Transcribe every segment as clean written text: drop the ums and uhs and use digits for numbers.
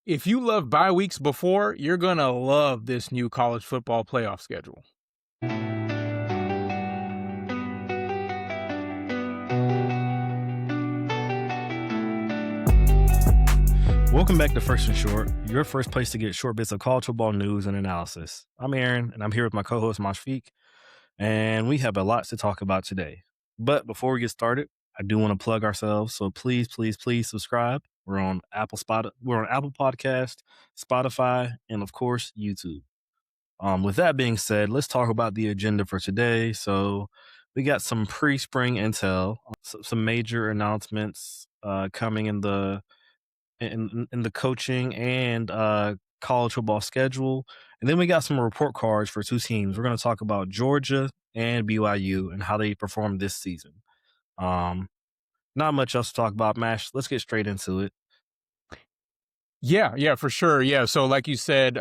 If you love bye weeks before, you're going to love this new college football playoff schedule. Welcome back to First and Short, your first place to get short bits of college football news and analysis. I'm Aaron, and I'm here with my co-host Mashfik, and we have a lot to talk about today. But before we get started, I do want to plug ourselves, so please subscribe. We're on Apple Podcast, Spotify, and of course YouTube. With that being said, let's talk about the agenda for today. So we got some pre-spring intel, some major announcements coming in the coaching and college football schedule. And then we got some report cards for two teams. We're going to talk about Georgia and BYU and how they performed this season. Not much else to talk about, Mash. Let's get straight into it. Yeah, for sure. Yeah. So like you said,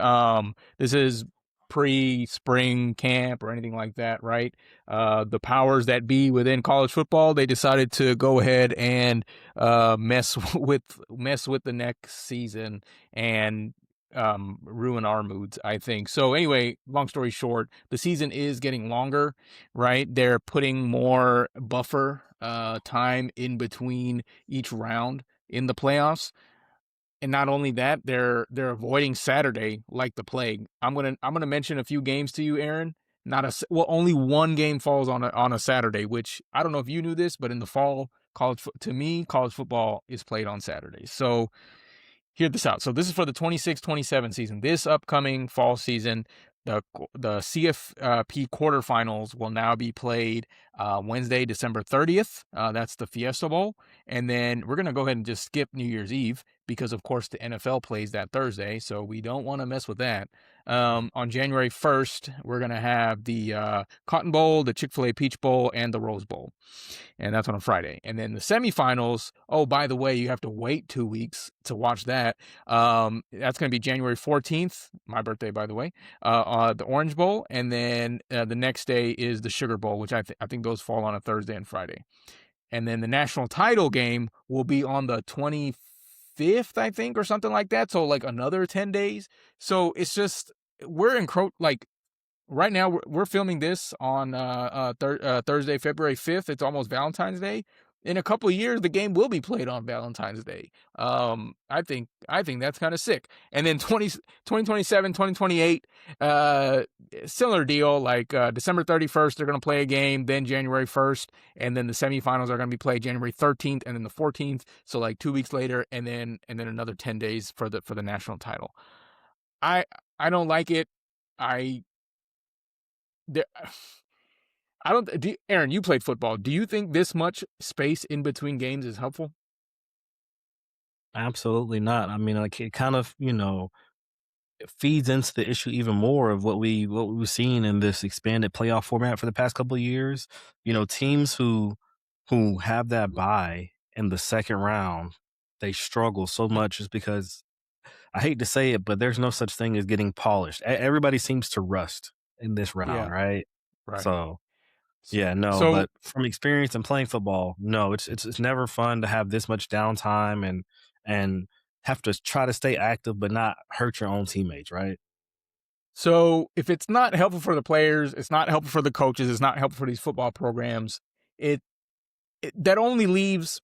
this is pre-spring camp or anything like that, right? The powers that be within college football, they decided to go ahead and mess with the next season and ruin our moods, I think. So anyway, long story short, the season is getting longer, right? They're putting more buffer time in between each round in the playoffs. And not only that, they're avoiding Saturday like the plague. I'm gonna mention a few games to you, Aaron. Only one game falls on a Saturday, which I don't know if you knew this, but in the fall, college football is played on Saturdays. So hear this out. So this is for the 26-27 season. This upcoming fall season, the CFP quarterfinals will now be played Wednesday, December 30th. That's the Fiesta Bowl. And then we're going to go ahead and just skip New Year's Eve because, of course, the NFL plays that Thursday. So we don't want to mess with that. On January 1st, we're going to have the Cotton Bowl, the Chick-fil-A Peach Bowl, and the Rose Bowl. And that's on a Friday. And then the semifinals, oh, by the way, you have to wait 2 weeks to watch that. That's going to be January 14th, my birthday, by the way, the Orange Bowl. And then the next day is the Sugar Bowl, which I think those fall on a Thursday and Friday. And then the national title game will be on the 25th, I think, or something like that. So like another 10 days. So it's just, right now, we're filming this on Thursday, February 5th. It's almost Valentine's Day. In a couple of years, the game will be played on Valentine's Day. I think that's kind of sick. And then 2027, 2028, similar deal. Like December 31st, they're going to play a game. Then January 1st, and then the semifinals are going to be played January 13th, and then the 14th. So like 2 weeks later, and then another 10 days for the national title. I don't like it. Aaron, you played football. Do you think this much space in between games is helpful? Absolutely not. I mean, like it kind of, it feeds into the issue even more of what we've seen in this expanded playoff format for the past couple of years. Teams who have that bye in the second round, they struggle so much just because I hate to say it, but there's no such thing as getting polished. Everybody seems to rust in this round, right? Right. So, yeah, no. So, but from experience and playing football, no, it's never fun to have this much downtime and have to try to stay active but not hurt your own teammates, right? So if it's not helpful for the players, it's not helpful for the coaches, it's not helpful for these football programs, that only leaves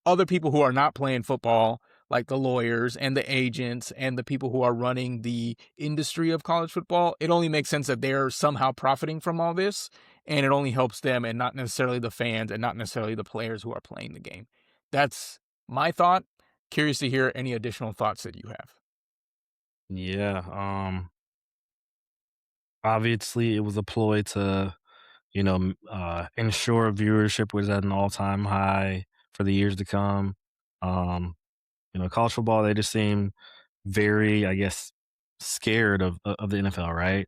other people who are not playing football, like the lawyers and the agents and the people who are running the industry of college football. It only makes sense that they're somehow profiting from all this, and it only helps them and not necessarily the fans and not necessarily the players who are playing the game. That's my thought. Curious to hear any additional thoughts that you have. Yeah. Obviously, it was a ploy to, ensure viewership was at an all-time high for the years to come. College football, they just seem very, I guess, scared of the NFL, right?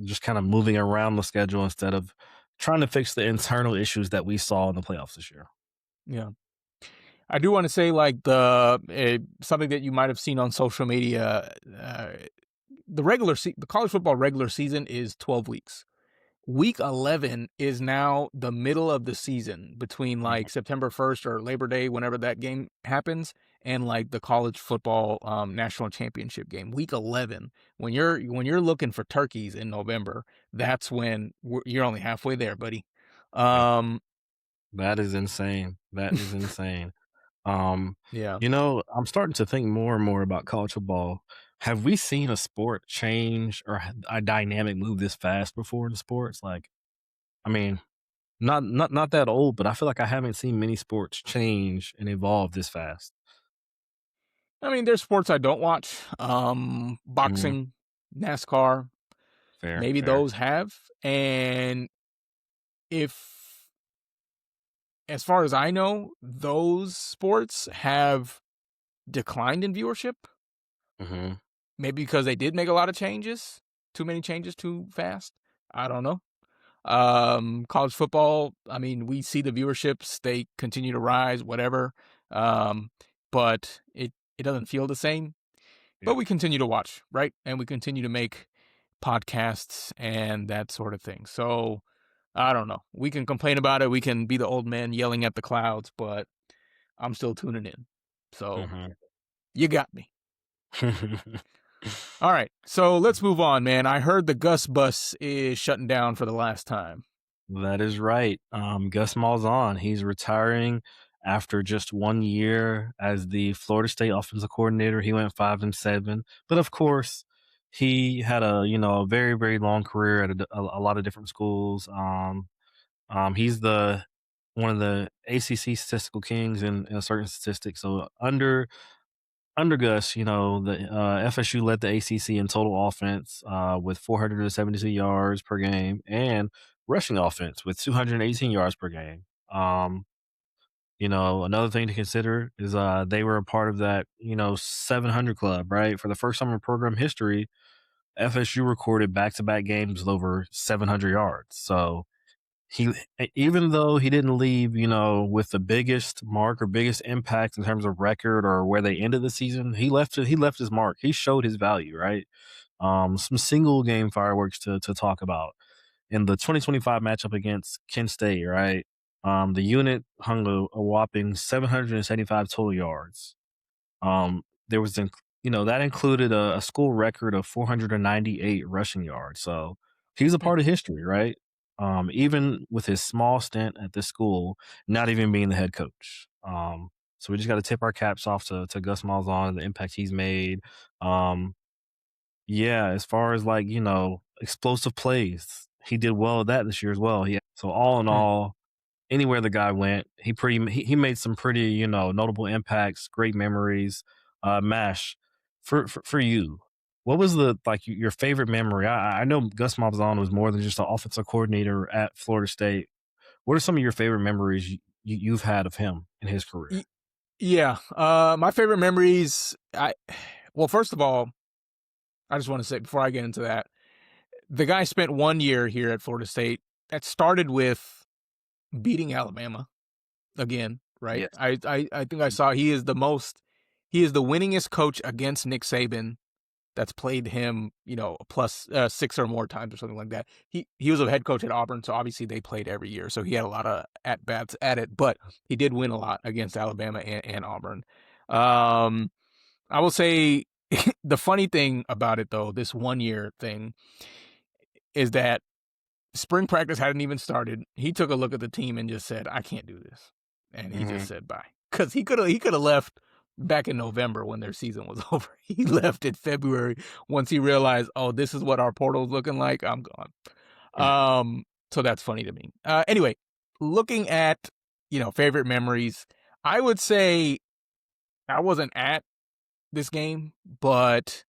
Just kind of moving around the schedule instead of trying to fix the internal issues that we saw in the playoffs this year. Yeah. I do want to say, something that you might have seen on social media, the college football regular season is 12 weeks. week 11 is now the middle of the season between Mhm. like September 1st or Labor Day, whenever that game happens, and like the college football national championship game. Week 11, when you're looking for turkeys in November, that's when you're only halfway there, buddy. Yeah. Um, That is insane. That is insane. Um, yeah. I'm starting to think more and more about college football. Have we seen a sport change or a dynamic move this fast before in sports? Like, I mean, not that old, but I feel like I haven't seen many sports change and evolve this fast. I mean, there's sports I don't watch. Mhm. Boxing, NASCAR, Fair, maybe fair. those have. And if, as far as I know, those sports have declined in viewership. Mhm. Maybe because they did make a lot of changes, too many changes too fast. I don't know. College football, I mean, we see the viewerships, they continue to rise, whatever. Um, but it doesn't feel the same. But Yeah. we continue to watch, right? And we continue to make podcasts and that sort of thing. So I don't know. We can complain about it. We can be the old man yelling at the clouds, but I'm still tuning in. So Mhm. you got me. All right. So let's move on, man. I heard the Gus bus is shutting down for the last time. That is right. Gus Malzahn, he's retiring after just 1 year as the Florida State offensive coordinator. He went 5-7, but of course, he had a very very long career at a lot of different schools. He's the one of the ACC statistical kings in a certain statistic. So under Gus, the FSU led the ACC in total offense with 472 yards per game and rushing offense with 218 yards per game. Another thing to consider is they were a part of that 700 club, right? For the first time in program history, FSU recorded back-to-back games with over 700 yards. So he, even though he didn't leave, with the biggest mark or biggest impact in terms of record or where they ended the season, he left his mark. He showed his value, right? Some single game fireworks to talk about in the 2025 matchup against Kent State, right? The unit hung a whopping 775 total yards. There was, that included a school record of 498 rushing yards. So he's a Hmm. part of history, right? Even with his small stint at this school, not even being the head coach. So we just got to tip our caps off to Gus Malzahn and the impact he's made. Um, yeah, as far as like, explosive plays, he did well at that this year as well. Yeah. So all in Hmm. all, anywhere the guy went, he made some pretty, notable impacts, great memories. Mash, for you, what was the like your favorite memory? I know Gus Malzahn was more than just an offensive coordinator at Florida State. What are some of your favorite memories you've had of him in his career? Y- yeah. My favorite memories. Well, first of all, I just want to say before I get into that, the guy spent 1 year here at Florida State. That started with beating Alabama again, right? Yes. I think I saw he is the winningest coach against Nick Saban that's played him, plus 6 or more times or something like that. He was a head coach at Auburn, so obviously they played every year, so he had a lot of at bats at it, but he did win a lot against Alabama and Auburn. Um, I will say the funny thing about it though, this 1 year thing, is that spring practice hadn't even started. He took a look at the team and just said, "I can't do this," and he Hmm. just said bye. Because he could have left back in November when their season was over. He left in February once he realized, oh, this is what our portal's looking like. I'm gone. Yeah. So that's funny to me. Anyway, looking at favorite memories, I would say I wasn't at this game, but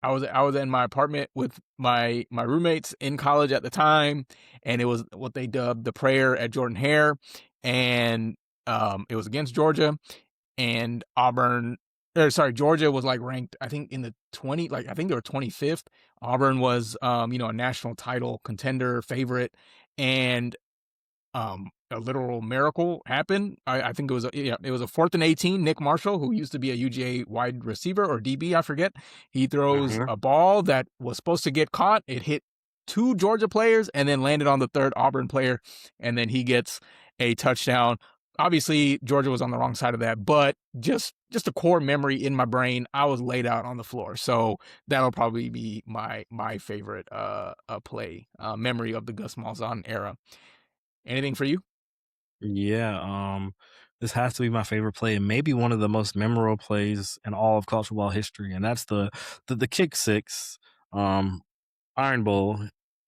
I was in my apartment with my roommates in college at the time, and it was what they dubbed the prayer at Jordan Hare, and it was against Georgia, and Georgia was like ranked, I think in the 20, like I think they were 25th. Auburn was a national title contender favorite, and a literal miracle happened. I think it was a 4th and 18. Nick Marshall, who used to be a UGA wide receiver or DB, I forget, he throws Hmm. a ball that was supposed to get caught. It hit two Georgia players and then landed on the third Auburn player, and then he gets a touchdown. Obviously, Georgia was on the wrong side of that, but just a core memory in my brain. I was laid out on the floor, so that'll probably be my favorite play memory of the Gus Malzahn era. Anything for you? Yeah, this has to be my favorite play and maybe one of the most memorable plays in all of college football history, and that's the kick six, um, Iron Bowl,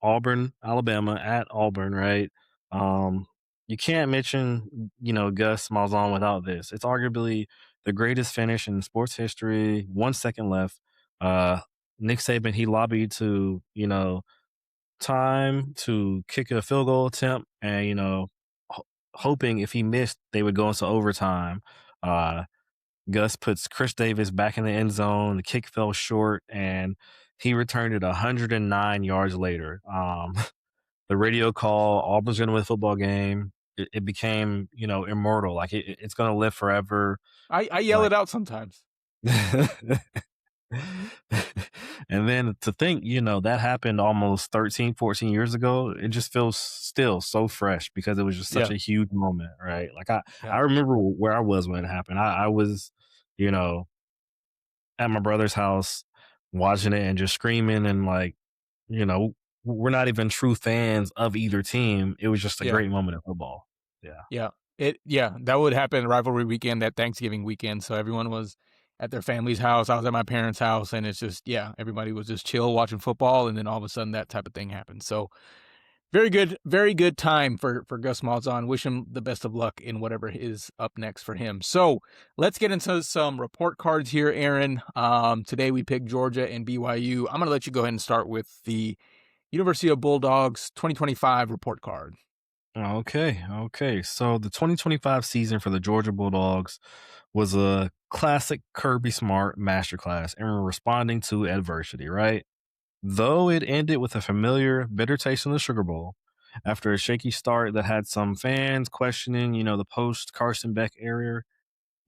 Auburn, Alabama at Auburn, right? Um, you can't mention, Gus Malzahn without this. It's arguably the greatest finish in sports history. 1 second left. Uh, Nick Saban, he lobbied to, time to kick a field goal attempt, and hoping if he missed, they would go into overtime. Uh, Gus puts Chris Davis back in the end zone. The kick fell short, and he returned it 109 yards later. The radio call, Auburn's going to win the football game. It became, immortal. Like it's going to live forever. I yell Like, it out sometimes. and then to think, that happened almost 13, 14 years ago, it just feels still so fresh because it was just such a huge moment, right? Like I remember where I was when it happened. I was, at my brother's house watching it and just screaming and like, we're not even true fans of either team. It was just a great moment in football. Yeah. That would happen rivalry weekend, that Thanksgiving weekend. So everyone was at their family's house. I was at my parents' house, and it's just, everybody was just chill watching football, and then all of a sudden that type of thing happened. So very good time for Gus Malzahn. Wish him the best of luck in whatever is up next for him. So let's get into some report cards here, Aaron. Today we picked Georgia and BYU. I'm going to let you go ahead and start with the University of Bulldogs 2025 report card. Okay. So the 2025 season for the Georgia Bulldogs was a classic Kirby Smart masterclass in responding to adversity, right? Though it ended with a familiar bitter taste in the Sugar Bowl after a shaky start that had some fans questioning, the post Carson Beck era,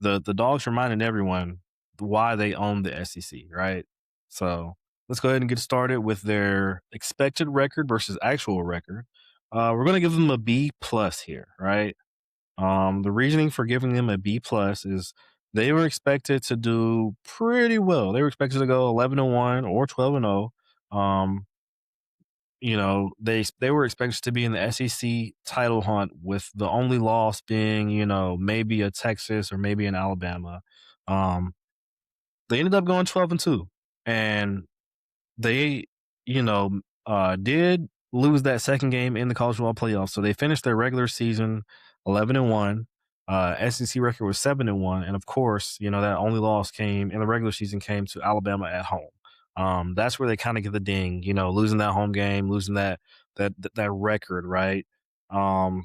the Dogs reminded everyone why they own the SEC, right? So let's go ahead and get started with their expected record versus actual record. We're going to give them a B plus here, right? The reasoning for giving them a B plus is they were expected to do pretty well. They were expected to go 11-1 or 12-0. They were expected to be in the SEC title hunt, with the only loss being, maybe a Texas or maybe an Alabama. They ended up going 12-2, and they, did lose that second game in the college football playoffs. So they finished their regular season 11-1. SEC record was 7-1, and of course, that only loss came in the regular season came to Alabama at home. That's where they kind of get the ding, losing that home game, losing that record, right? The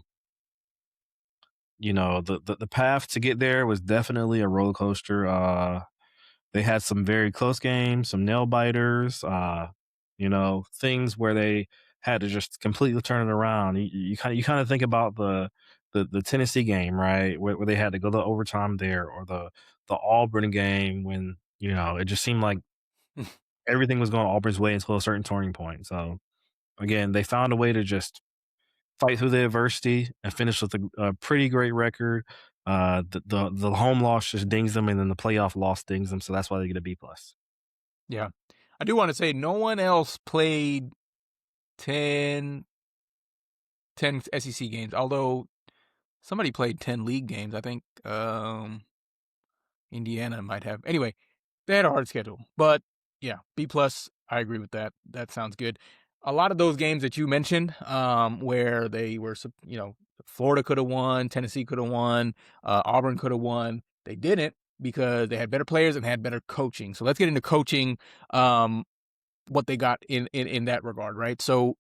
path to get there was definitely a roller coaster. They had some very close games, some nail biters, things where they had to just completely turn it around. You kind of think about the Tennessee game, right, where they had to go to overtime there, or the Auburn game when it just seemed like everything was going Auburn's way until a certain turning point. So again, they found a way to just fight through the adversity and finish with a pretty great record. The home loss just dings them, and then the playoff loss dings them. So that's why they get a B plus. Yeah. I do want to say no one else played 10 SEC games, although somebody played 10 league games. I think Indiana might have. Anyway, they had a hard schedule. But yeah, B plus, I agree with that. That sounds good. A lot of those games that you mentioned, where they were, Florida could have won, Tennessee could have won, Auburn could have won. They didn't, because they had better players and had better coaching. So let's get into coaching, what they got in that regard, right? So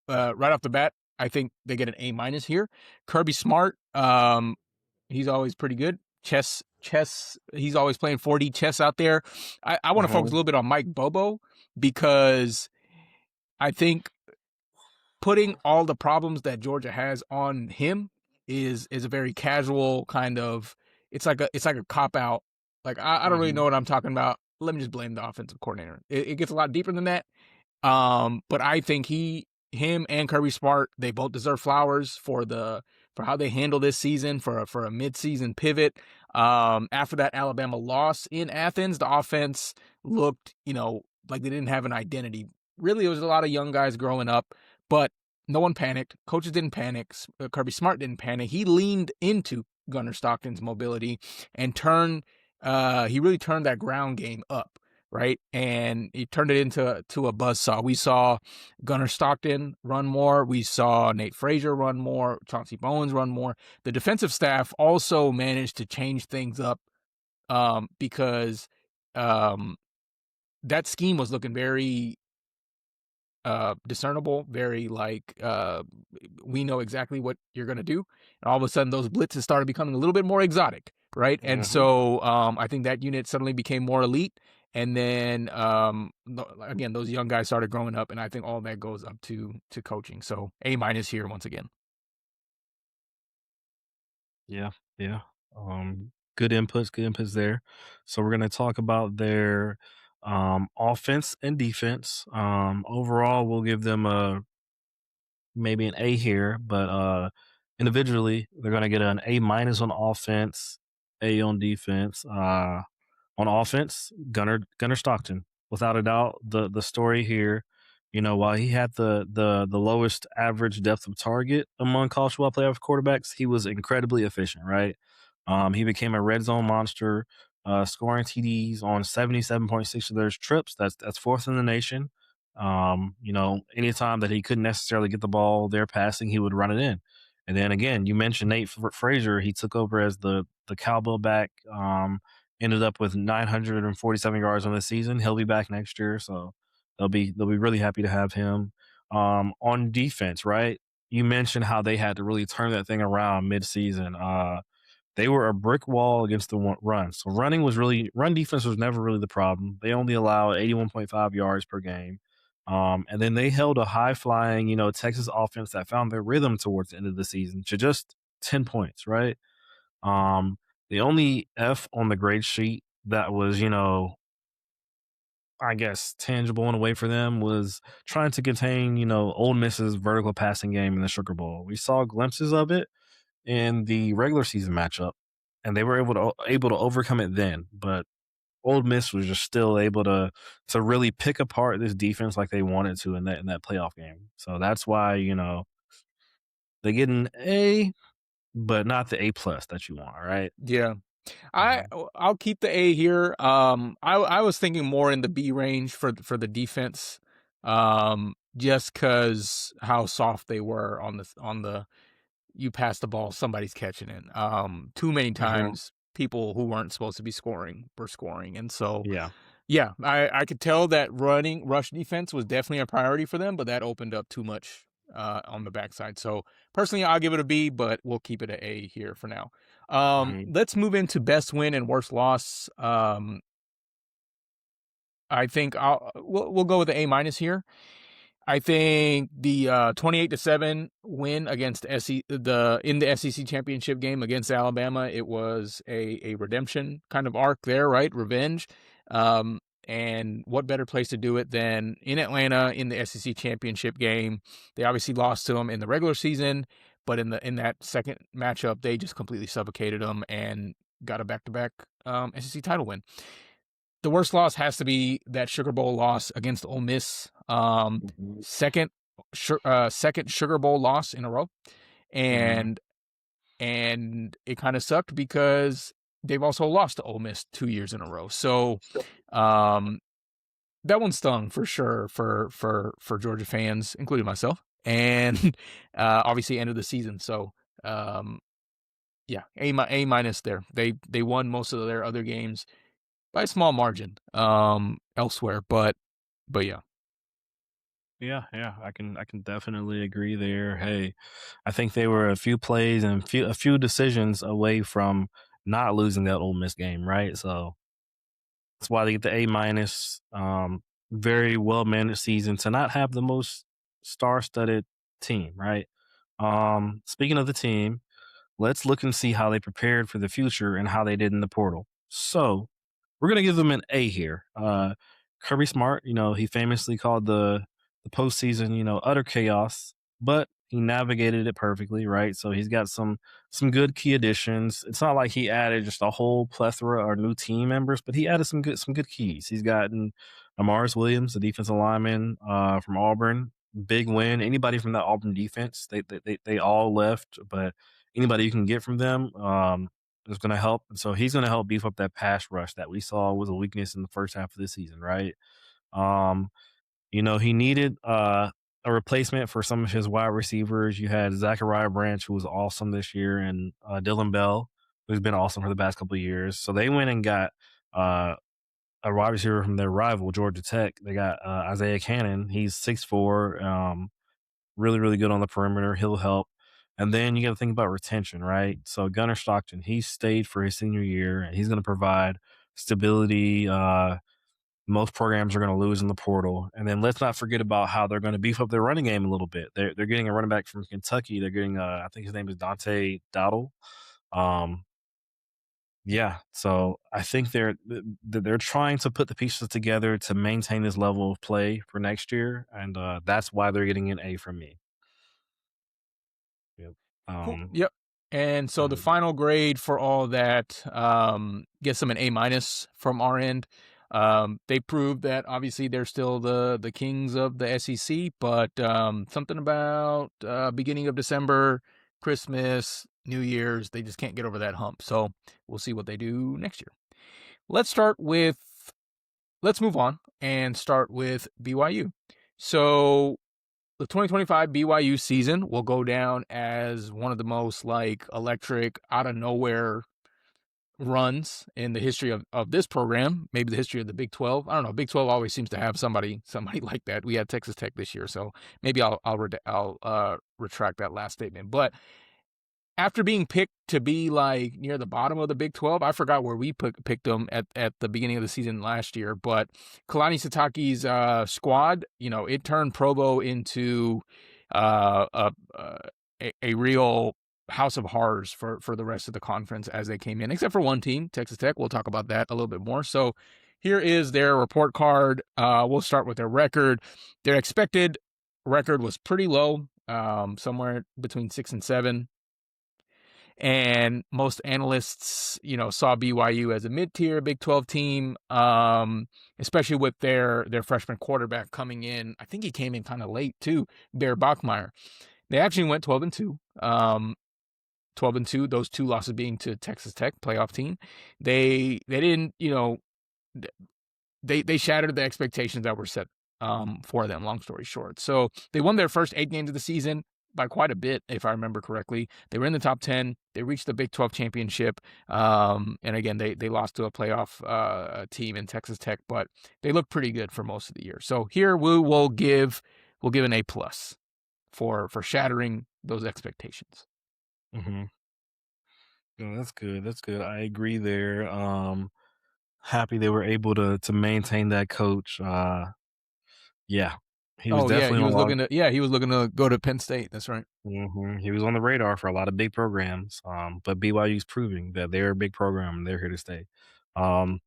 right off the bat, I think they get an A minus here. Kirby Smart, he's always pretty good. Chess. He's always playing 4D chess out there. I want to focus a little bit on Mike Bobo, because I think putting all the problems that Georgia has on him is a very casual kind of. It's like a cop out. Like I don't really know what I'm talking about. Let me just blame the offensive coordinator. It gets a lot deeper than that. But I think him and Kirby Smart, they both deserve flowers for how they handle this season for a midseason pivot. After that Alabama loss in Athens, the offense looked, like they didn't have an identity. Really, it was a lot of young guys growing up, but no one panicked. Coaches didn't panic. Kirby Smart didn't panic. He leaned into Gunnar Stockton's mobility and he really turned that ground game up, right? And he turned it into a buzzsaw. We saw Gunnar Stockton run more. We saw Nate Frazier run more. Chauncey Bowens run more. The defensive staff also managed to change things up because that scheme was looking very discernible, very we know exactly what you're going to do. And all of a sudden, those blitzes started becoming a little bit more exotic, right? And so I think that unit suddenly became more elite. And then again, those young guys started growing up, and I think all that goes up to coaching. So A- here once again. Yeah, yeah. Good inputs there. So we're gonna talk about their offense and defense. Overall, we'll give them a maybe an A here, but individually, they're gonna get an A minus on offense, A on defense. On offense, Gunnar Stockton, without a doubt, the story here. While he had the lowest average depth of target among college football playoff quarterbacks, he was incredibly efficient. Right, he became a red zone monster, scoring TDs on 77.6 of those trips. That's fourth in the nation. Anytime that he couldn't necessarily get the ball there passing, he would run it in. And then again, you mentioned Nate Frazier. He took over as the cowbell back. Ended up with 947 yards on the season. He'll be back next year, so they'll be really happy to have him. On defense, right? You mentioned how they had to really turn that thing around midseason. They were a brick wall against the run. So run defense was never really the problem. They only allowed 81.5 yards per game. And then they held a high flying, Texas offense that found their rhythm towards the end of the season to just 10 points, right? The only F on the grade sheet that was, I guess tangible in a way for them was trying to contain, Ole Miss's vertical passing game in the Sugar Bowl. We saw glimpses of it in the regular season matchup, and they were able to overcome it then. But Ole Miss was just still able to really pick apart this defense like they wanted to in that playoff game. So that's why they get an A, but not the A plus that you want, right? Yeah. Mhm. I'll keep the A here. I was thinking more in the B range for the defense, just because how soft they were on the you pass the ball, somebody's catching it. Too many Mhm. times people who weren't supposed to be scoring were scoring, and so Yeah. yeah, I could tell that running rush defense was definitely a priority for them, but that opened up too much on the backside. So personally, I'll give it a B, but we'll keep it an A here for now. Mhm. Let's move into best win and worst loss. I think we'll go with the A minus here. I think the 28-7 win against in the SEC championship game against Alabama, it was a redemption kind of arc there, right? Revenge. And what better place to do it than in Atlanta in the SEC championship game? They obviously lost to them in the regular season, but in that second matchup, they just completely suffocated them and got a back-to-back SEC title win. The worst loss has to be that Sugar Bowl loss against Ole Miss. Mhm. Second, second Sugar Bowl loss in a row, Mhm. and it kind of sucked because they've also lost to Ole Miss 2 years in a row. So, um, that one stung for sure for Georgia fans, including myself, and obviously end of the season. So, um, yeah, A minus there. They won most of their other games by a small margin elsewhere, but yeah. Yeah, yeah, I can definitely agree there. Hey, I think they were a few plays and a few decisions away from not losing that Ole Miss game, right? So that's why they get the A minus. Very well managed season to not have the most star studded team, right? Speaking of the team, let's look and see how they prepared for the future and how they did in the portal. So we're gonna give them an A here. Kirby Smart, he famously called the postseason, utter chaos, but he navigated it perfectly, right? So he's got some good key additions. It's not like he added just a whole plethora of new team members, but he added some good keys. He's gotten Amaris Williams, the defensive lineman from Auburn, big win. Anybody from that Auburn defense, they all left, but anybody you can get from them is going to help. And so he's going to help beef up that pass rush that we saw was a weakness in the first half of the season, right? Um, he needed a replacement for some of his wide receivers. You had Zachariah Branch, who was awesome this year, and Dylan Bell, who's been awesome for the past couple of years. So they went and got uh, a wide receiver from their rival, Georgia Tech. They got Isaiah Cannon. He's 6'4", really, really good on the perimeter. He'll help. And then you got to think about retention, right? So Gunnar Stockton, he stayed for his senior year, and he's going to provide stability. Most programs are going to lose in the portal. And then let's not forget about how they're going to beef up their running game a little bit. They're getting a running back from Kentucky. They're getting, I think his name is Dante Dowdle. Um, yeah, so I think they're trying to put the pieces together to maintain this level of play for next year, and that's why they're getting an A from me. Yep. Cool. Um, Yep. And so the mhm. final grade for all that gets them an A minus from our end. They proved that obviously they're still the kings of the SEC, but something about beginning of December, Christmas, New Year's, they just can't get over that hump. So we'll see what they do next year. Let's move on and start with BYU. So the 2025 BYU season will go down as one of the most electric, out of nowhere runs in the history of this program, maybe the history of the Big 12. I don't know. Big 12 always seems to have somebody like that. We had Texas Tech this year, so maybe I'll retract that last statement. But after being picked to be near the bottom of the Big 12, I forgot where we picked them at the beginning of the season last year. But Kalani Sitake's squad, it turned Provo into uh, a, a real house of horrors for the rest of the conference as they came in, except for one team, Texas Tech. We'll talk about that a little bit more. So here is their report card. We'll start with their record. Their expected record was pretty low, somewhere between 6-7. And most analysts, saw BYU as a mid-tier Big 12 team, especially with their freshman quarterback coming in. I think he came in kind of late too, Bear Bachmeier. They actually went 12-2. 12-2. Those two losses being to Texas Tech, playoff team. They didn't, they shattered the expectations that were set for them. Long story short, so they won their first 8 games of the season by quite a bit, if I remember correctly. They were in the top 10. They reached the Big 12 championship. And again, they lost to a playoff team in Texas Tech, but they looked pretty good for most of the year. So here we'll give an A+ for shattering those expectations. Mm-hmm. Yeah, that's good. That's good. I agree there. Happy they were able to maintain that coach. Yeah, he was Oh yeah, definitely he on was log. looking to go to Penn State. That's right. He was on the radar for a lot of big programs. But BYU's proving that they're a big program and they're here to stay. Um,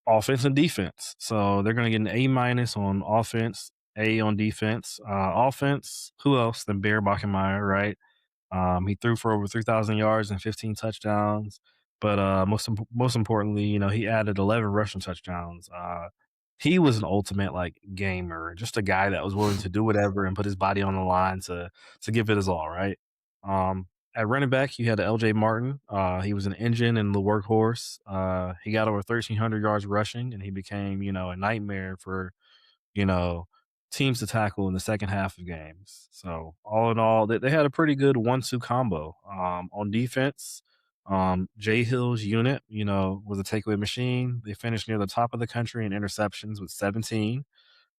Offense and defense. So they're going to get an A- on offense, A on defense. Offense, who else than Bear Bachmeier, right? He threw for over 3,000 yards and 15 touchdowns. But most importantly, he added 11 rushing touchdowns. He was an ultimate gamer, just a guy that was willing to do whatever and put his body on the line to give it his all, right? At running back, you had LJ Martin. He was an engine and the workhorse. He got over 1,300 yards rushing, and he became, a nightmare for, you know, teams to tackle in the second half of games. So all in all, they had a pretty good 1-2 combo. On defense, Jay Hill's unit, was a takeaway machine. They finished near the top of the country in interceptions with 17,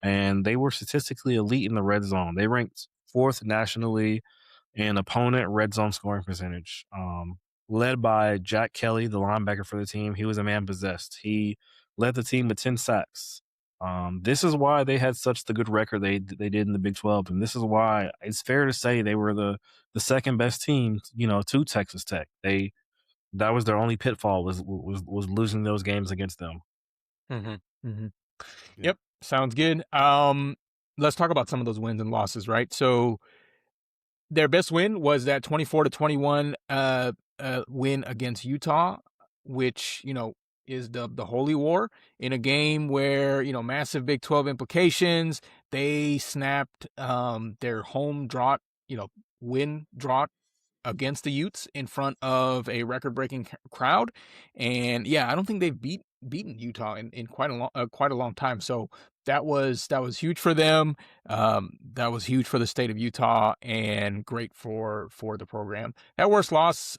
and they were statistically elite in the red zone. They ranked fourth nationally in opponent red zone scoring percentage. Led by Jack Kelly, the linebacker for the team. He was a man possessed. He led the team with 10 sacks. This is why they had such the good record they did in the Big 12, and this is why it's fair to say they were the second best team, to Texas Tech. That was their only pitfall was losing those games against them. Mm-hmm. Mm-hmm. Yeah. Yep, sounds good. let's talk about some of those wins and losses, right? So their best win was that 24-21 win against Utah, which, is the Holy War in a game where, massive Big 12 implications. They snapped their home drought, win drought against the Utes in front of a record-breaking crowd. And yeah, I don't think they've beaten Utah in quite a long time. So that was huge for them. That was huge for the state of Utah and great for the program. That worst loss,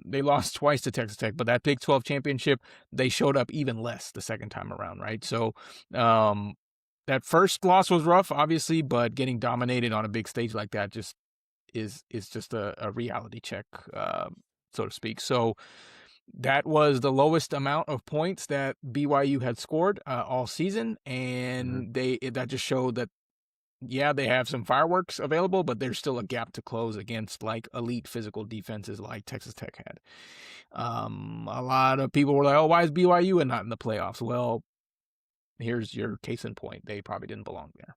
they lost twice to Texas Tech, but that Big 12 championship, they showed up even less the second time around, right? So that first loss was rough, obviously, but getting dominated on a big stage like that is just a reality check, so to speak. So that was the lowest amount of points that BYU had scored all season, Mhm. and that just showed that yeah, they have some fireworks available, but there's still a gap to close against like elite physical defenses like Texas Tech had. A lot of people were like, "Oh, why is BYU and not in the playoffs?" Well, here's your case in point. They probably didn't belong there.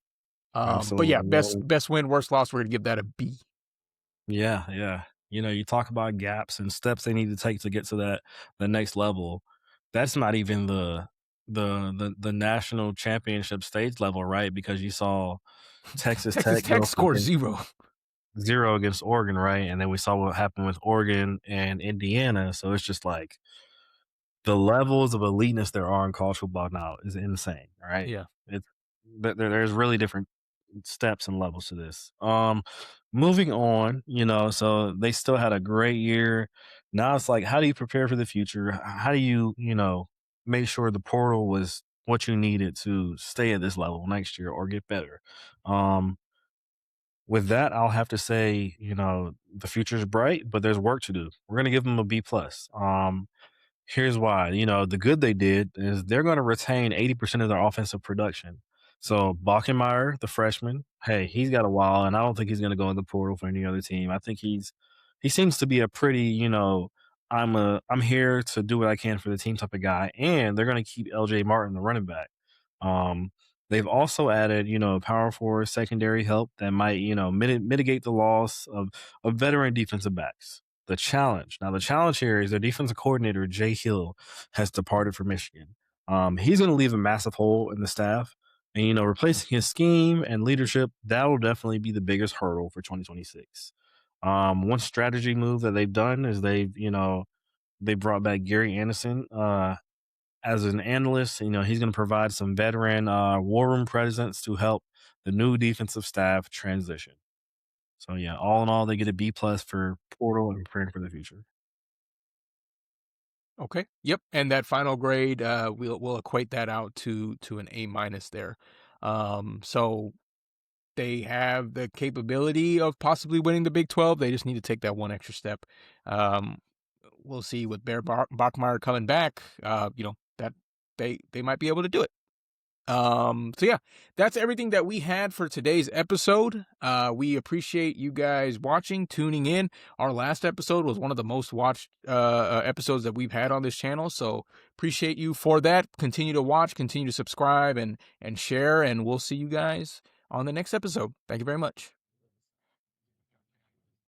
But yeah, Absolutely. best win, worst loss. We're gonna give that a B. Yeah, yeah. You talk about gaps and steps they need to take to get to the next level. That's not even the national championship stage level, right? Because you saw Texas Texas Tech Tech go from scores 0. 0 against Oregon, right? And then we saw what happened with Oregon and Indiana. So it's just like the levels of eliteness there are in college football now is insane, right? Yeah. It's there's really different steps and levels to this. Moving on, so they still had a great year. Now it's like, how do you prepare for the future? How do you make sure the portal was what you needed to stay at this level next year or get better? Um, with that, I'll have to say, the future is bright, but there's work to do. We're gonna give them a B plus. Here's why. The good they did is they're going to retain 80% of their offensive production. So Bachmeyer, the freshman, hey, he's got a while, and I don't think he's going to go in the portal for any other team. I think he seems to be a pretty, I'm here to do what I can for the team type of guy. And they're going to keep LJ Martin, the running back. Um, they've also added, power forward secondary help that might, mitigate the loss of veteran defensive backs. The challenge here is their defensive coordinator, Jay Hill, has departed for Michigan. He's going to leave a massive hole in the staff. And, replacing his scheme and leadership, that will definitely be the biggest hurdle for 2026. One strategy move that they've done is they brought back Gary Anderson as an analyst. He's going to provide some veteran war room presence to help the new defensive staff transition. So yeah, all in all, they get a B plus for portal and preparing for the future. Okay. Yep. And that final grade, we'll equate that out to an A minus there. So they have the capability of possibly winning the Big 12. They just need to take that one extra step. Um, we'll see with Bachmeyer coming back. That they might be able to do it. So yeah, that's everything that we had for today's episode. We appreciate you guys watching, tuning in. Our last episode was one of the most watched episodes that we've had on this channel, so appreciate you for that. Continue to watch, continue to subscribe and share, and we'll see you guys on the next episode. Thank you very much.